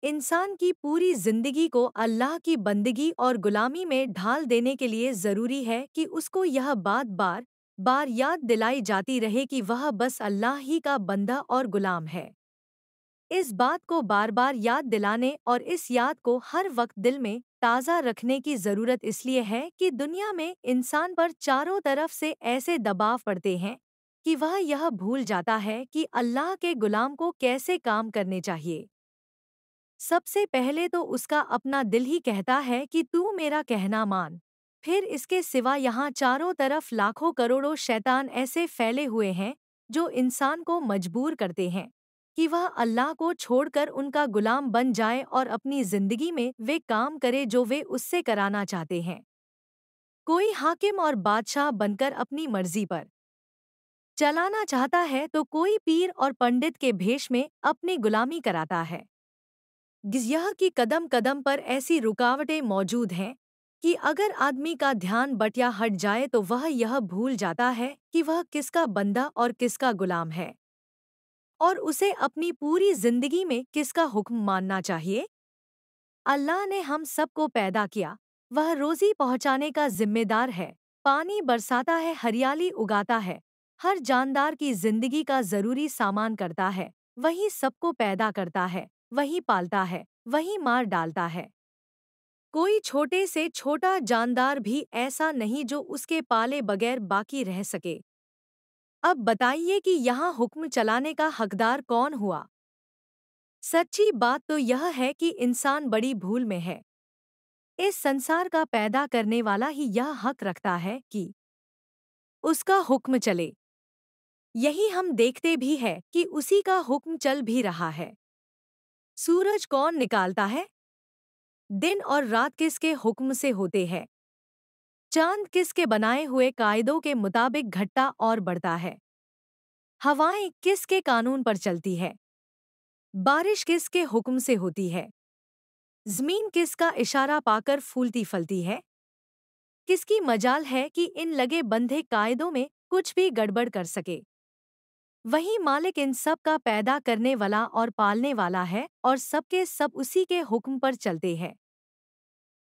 इंसान की पूरी जिंदगी को अल्लाह की बंदगी और गुलामी में ढाल देने के लिए ज़रूरी है कि उसको यह बात बार बार याद दिलाई जाती रहे कि वह बस अल्लाह ही का बंदा और गुलाम है। इस बात को बार बार याद दिलाने और इस याद को हर वक्त दिल में ताज़ा रखने की ज़रूरत इसलिए है कि दुनिया में इंसान पर चारों तरफ से ऐसे दबाव पड़ते हैं कि वह यह भूल जाता है कि अल्लाह के गुलाम को कैसे काम करने चाहिए। सबसे पहले तो उसका अपना दिल ही कहता है कि तू मेरा कहना मान। फिर इसके सिवा यहाँ चारों तरफ लाखों करोड़ों शैतान ऐसे फैले हुए हैं जो इंसान को मजबूर करते हैं कि वह अल्लाह को छोड़कर उनका गुलाम बन जाए और अपनी जिंदगी में वे काम करे जो वे उससे कराना चाहते हैं। कोई हाकिम और बादशाह बनकर अपनी मर्जी पर चलाना चाहता है तो कोई पीर और पंडित के भेष में अपनी गुलामी कराता है। यह कि कदम कदम पर ऐसी रुकावटें मौजूद हैं कि अगर आदमी का ध्यान बटिया हट जाए तो वह यह भूल जाता है कि वह किसका बंदा और किसका गुलाम है और उसे अपनी पूरी जिंदगी में किसका हुक्म मानना चाहिए। अल्लाह ने हम सबको पैदा किया, वह रोजी पहुंचाने का जिम्मेदार है, पानी बरसाता है, हरियाली उगाता है, हर जानदार की जिंदगी का जरूरी सामान करता है, वही सबको पैदा करता है, वही पालता है, वही मार डालता है। कोई छोटे से छोटा जानदार भी ऐसा नहीं जो उसके पाले बगैर बाकी रह सके। अब बताइए कि यहाँ हुक्म चलाने का हकदार कौन हुआ? सच्ची बात तो यह है कि इंसान बड़ी भूल में है। इस संसार का पैदा करने वाला ही यह हक रखता है कि उसका हुक्म चले। यही हम देखते भी है कि उसी का हुक्म चल भी रहा है। सूरज कौन निकालता है? दिन और रात किसके हुक्म से होते हैं? चांद किसके बनाए हुए कायदों के मुताबिक घटता और बढ़ता है? हवाएं किसके कानून पर चलती है? बारिश किसके हुक्म से होती है? जमीन किसका इशारा पाकर फूलती फलती है? किसकी मजाल है कि इन लगे बंधे कायदों में कुछ भी गड़बड़ कर सके? वही मालिक इन सब का पैदा करने वाला और पालने वाला है और सबके सब उसी के हुक्म पर चलते हैं।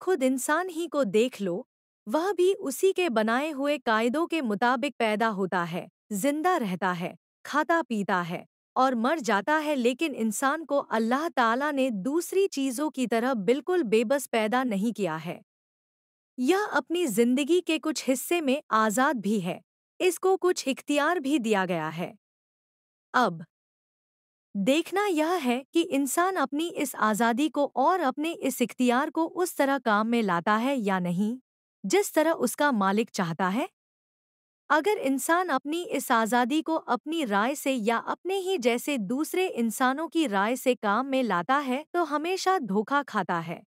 खुद इंसान ही को देख लो, वह भी उसी के बनाए हुए कायदों के मुताबिक पैदा होता है, जिंदा रहता है, खाता पीता है और मर जाता है, लेकिन इंसान को अल्लाह ताला ने दूसरी चीजों की तरह बिल्कुल बेबस पैदा नहीं किया है। यह अपनी जिंदगी के कुछ हिस्से में आजाद भी है, इसको कुछ इख्तियार भी दिया गया है। अब देखना यह है कि इंसान अपनी इस आज़ादी को और अपने इस इख्तियार को उस तरह काम में लाता है या नहीं, जिस तरह उसका मालिक चाहता है। अगर इंसान अपनी इस आज़ादी को अपनी राय से या अपने ही जैसे दूसरे इंसानों की राय से काम में लाता है तो हमेशा धोखा खाता है।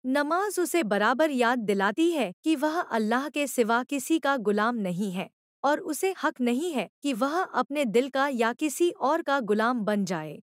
नमाज उसे बराबर याद दिलाती है कि वह अल्लाह के सिवा किसी का गुलाम नहीं है और उसे हक नहीं है कि वह अपने दिल का या किसी और का गुलाम बन जाए।